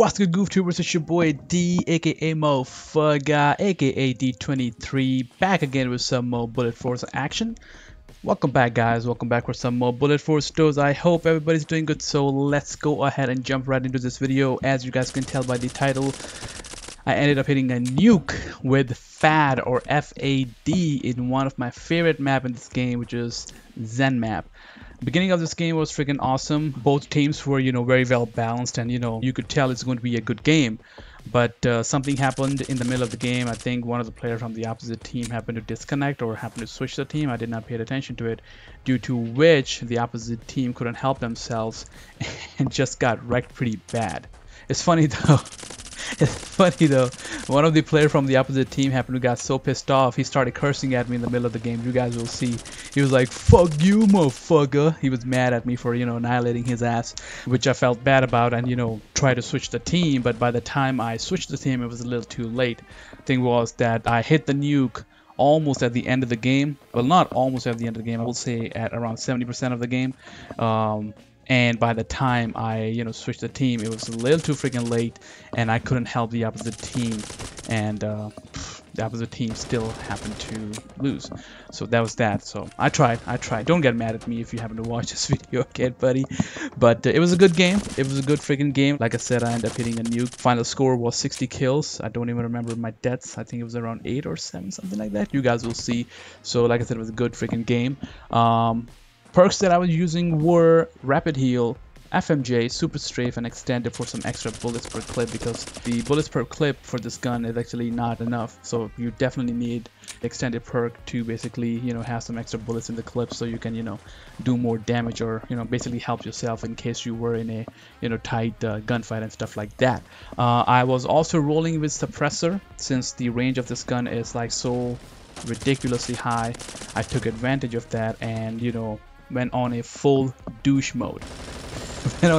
What's good, Goof Tubers? It's your boy D, aka Moh'Fuggah, aka D23, back again with some more Bullet Force action. Welcome back, guys. Welcome back for some more Bullet Force stores. I hope everybody's doing good. So let's go ahead and jump right into this video. As you guys can tell by the title, I ended up hitting a nuke with FAD or FAD in one of my favorite map in this game, which is Zen map. Beginning of this game was freaking awesome. Both teams were, very well balanced, and you could tell it's going to be a good game. But something happened in the middle of the game. I think one of the players from the opposite team happened to disconnect or happened to switch the team. I did not pay attention to it, due to which the opposite team couldn't help themselves and just got wrecked pretty bad. It's funny though. It's funny though, one of the players from the opposite team happened to get so pissed off, he started cursing at me in the middle of the game. You guys will see. He was like, "Fuck you, Moh'Fuggah." He was mad at me for, annihilating his ass, which I felt bad about, and, tried to switch the team. But by the time I switched the team, it was a little too late. Thing was that I hit the nuke almost at the end of the game. Well, not almost at the end of the game. I will say at around 70% of the game. And by the time I, switched the team, it was a little too freaking late, and I couldn't help the opposite team, and the opposite team still happened to lose. So that was that. So I tried. Don't get mad at me if you happen to watch this video again, buddy. But it was a good game. It was a good freaking game. Like I said, I ended up hitting a nuke. Final score was 60 kills. I don't even remember my deaths. I think it was around 8 or 7, something like that. You guys will see. So like I said, it was a good freaking game. Perks that I was using were Rapid Heal, FMJ, Super Strafe, and Extended for some extra bullets per clip, because the bullets per clip for this gun is actually not enough. So you definitely need Extended perk to basically, have some extra bullets in the clip, so you can, do more damage, or, basically help yourself in case you were in a, tight gunfight and stuff like that. I was also rolling with Suppressor, since the range of this gun is like so ridiculously high. I took advantage of that and, went on a full douche mode. Flanked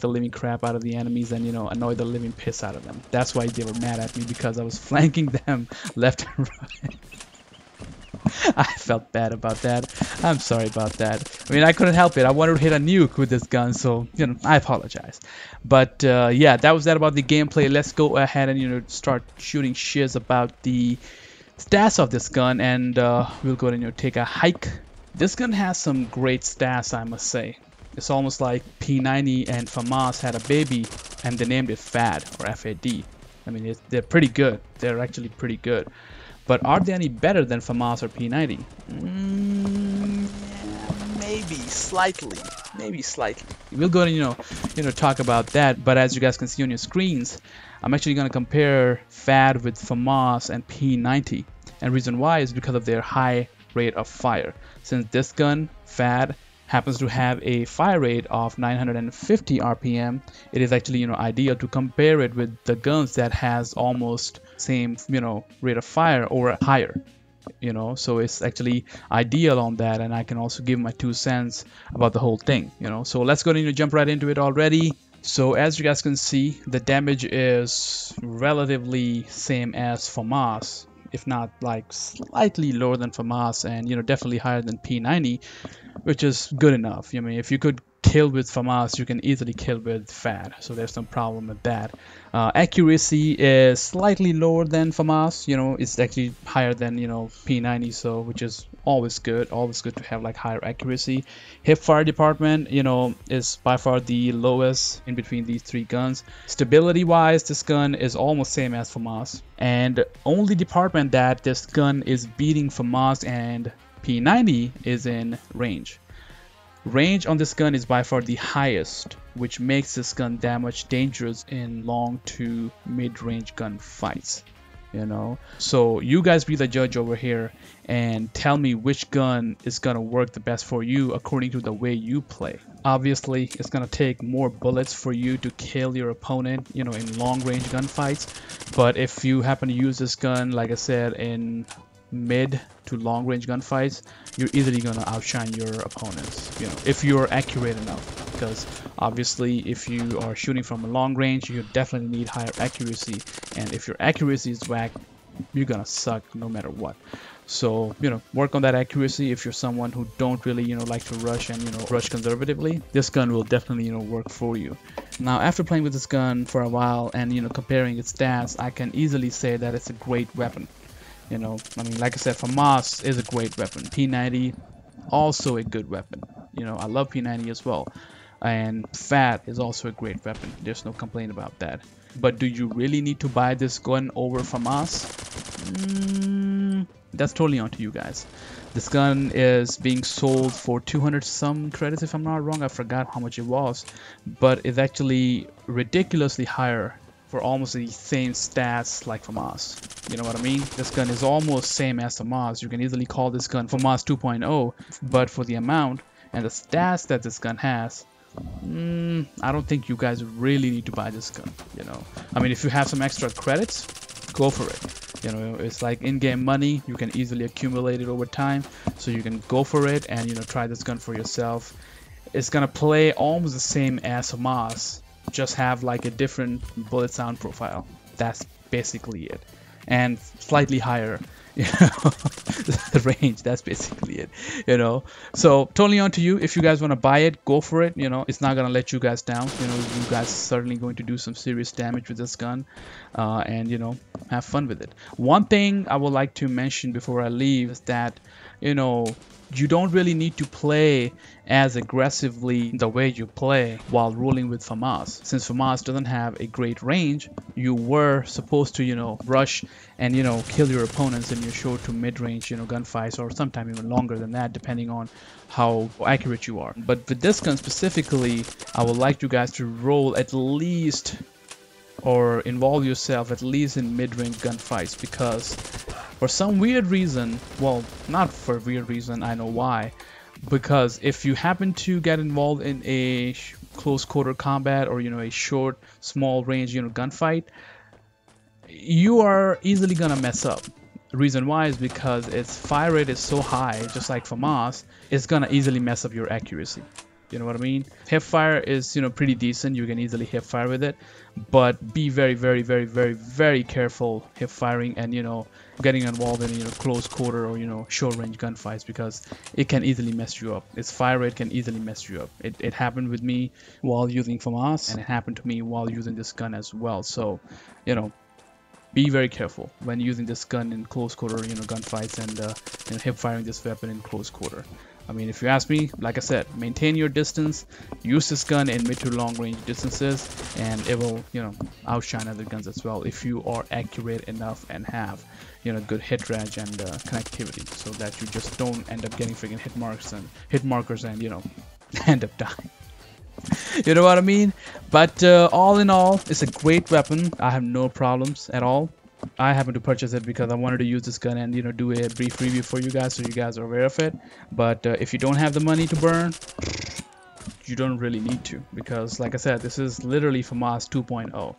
the living crap out of the enemies and, annoyed the living piss out of them. That's why they were mad at me, because I was flanking them left and right. I felt bad about that. I'm sorry about that. I mean, I couldn't help it. I wanted to hit a nuke with this gun, so, I apologize. But, yeah, that was that about the gameplay. Let's go ahead and, start shooting shiz about the stats of this gun, and we'll go and, take a hike. This gun has some great stats, I must say. It's almost like P90 and FAMAS had a baby, and they named it FAD or FAD. I mean, they're pretty good. They're actually pretty good. But are they any better than FAMAS or P90? Maybe slightly. Maybe slightly. We'll go and talk about that. But as you guys can see on your screens, I'm actually going to compare FAD with FAMAS and P90. And reason why is because of their high rate of fire. Since this gun, FAD, happens to have a fire rate of 950 RPM, it is actually ideal to compare it with the guns that has almost same rate of fire or higher. So it's actually ideal on that, and I can also give my 2 cents about the whole thing. So let's go and jump right into it already. So as you guys can see, the damage is relatively same as FAMAS, if not like slightly lower than FAMAS, and definitely higher than P90, which is good enough. I mean, if you could kill with FAMAS, you can easily kill with FAD, so there's no problem with that. Accuracy is slightly lower than FAMAS. It's actually higher than P90, so which is always good to have like higher accuracy. Hip fire department is by far the lowest in between these 3 guns. Stability wise, this gun is almost same as FAMAS, and only department that this gun is beating FAMAS and P90 is in range. Range on this gun is by far the highest, which makes this gun that much dangerous in long to mid-range gun fights. So you guys be the judge over here and tell me which gun is gonna work the best for you according to the way you play. Obviously, it's gonna take more bullets for you to kill your opponent, in long range gunfights. But if you happen to use this gun, like I said, in mid to long range gunfights, you're easily gonna outshine your opponents, if you're accurate enough. Because obviously, if you are shooting from a long range, you definitely need higher accuracy, and if your accuracy is whack, you're gonna suck no matter what. So, work on that accuracy. If you're someone who don't really, like to rush and, rush conservatively, this gun will definitely, work for you. Now, after playing with this gun for a while and, comparing its stats, I can easily say that it's a great weapon. I mean, like I said, FAMAS is a great weapon. P90, also a good weapon. I love P90 as well. And FAD is also a great weapon. There's no complaint about that. But do you really need to buy this gun over FAMAS? That's totally on to you guys. This gun is being sold for 200 some credits if I'm not wrong. I forgot how much it was, but it's actually ridiculously higher for almost the same stats like FAMAS. You know what I mean? This gun is almost same as FAMAS. You can easily call this gun FAMAS 2.0, but for the amount and the stats that this gun has, I don't think you guys really need to buy this gun. I mean, if you have some extra credits, go for it. It's like in-game money. You can easily accumulate it over time, so you can go for it and try this gun for yourself. It's gonna play almost the same as FAMAS, just have like a different bullet sound profile. That's basically it, and slightly higher range. That's basically it. So totally on to you. If you guys want to buy it, go for it. It's not gonna let you guys down. You guys certainly going to do some serious damage with this gun, and have fun with it. One thing I would like to mention before I leave is that you don't really need to play as aggressively the way you play while rolling with FAMAS. Since FAMAS doesn't have a great range, you were supposed to rush and kill your opponents in your short to mid-range gunfights, or sometime even longer than that, depending on how accurate you are. But with this gun specifically, I would like you guys to roll at least, or involve yourself at least in mid-range gunfights, because for some weird reason, well, not for a weird reason, I know why, because if you happen to get involved in a close quarter combat, or a short small range gunfight, you are easily gonna mess up. The reason why is because its fire rate is so high, just like FAMAS, it's gonna easily mess up your accuracy. You know what I mean? Hip fire is pretty decent. You can easily hip fire with it, but be very, very, very, very, very careful hip firing and getting involved in close quarter or short range gunfights, because it can easily mess you up. Its fire rate can easily mess you up. It happened with me while using FAMAS, and it happened to me while using this gun as well. So be very careful when using this gun in close quarter gunfights, and hip firing this weapon in close quarter. I mean, if you ask me, like I said, maintain your distance, use this gun in mid to long range distances, and it will, outshine other guns as well if you are accurate enough and have, good hit range and connectivity, so that you just don't end up getting freaking hit markers and end up dying. You know what I mean? But all in all, it's a great weapon. I have no problems at all. I happened to purchase it because I wanted to use this gun and do a brief review for you guys, so you guys are aware of it. But if you don't have the money to burn, you don't really need to, because like I said, this is literally FAMAS 2.0.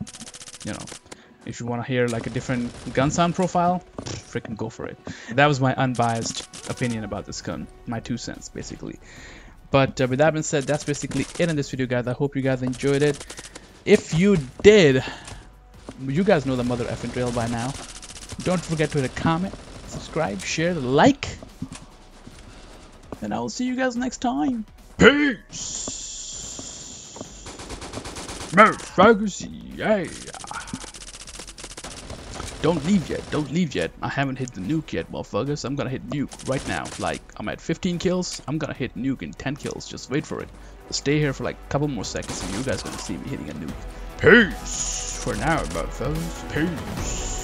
If you want to hear like a different gun sound profile, freaking go for it. That was my unbiased opinion about this gun, my 2 cents basically. But with that being said, that's basically it in this video, guys. I hope you guys enjoyed it. If you did, you guys know the mother effing drill by now. Don't forget to hit a comment, subscribe, share, like, and I will see you guys next time. Peace. Mobcrush, yeah. Don't leave yet. Don't leave yet. I haven't hit the nuke yet, motherfuckers. I'm gonna hit nuke right now. Like, I'm at 15 kills. I'm gonna hit nuke in 10 kills. Just wait for it. Stay here for like a couple more seconds and you guys gonna see me hitting a nuke. Peace. For now, motherfuckers. Peace.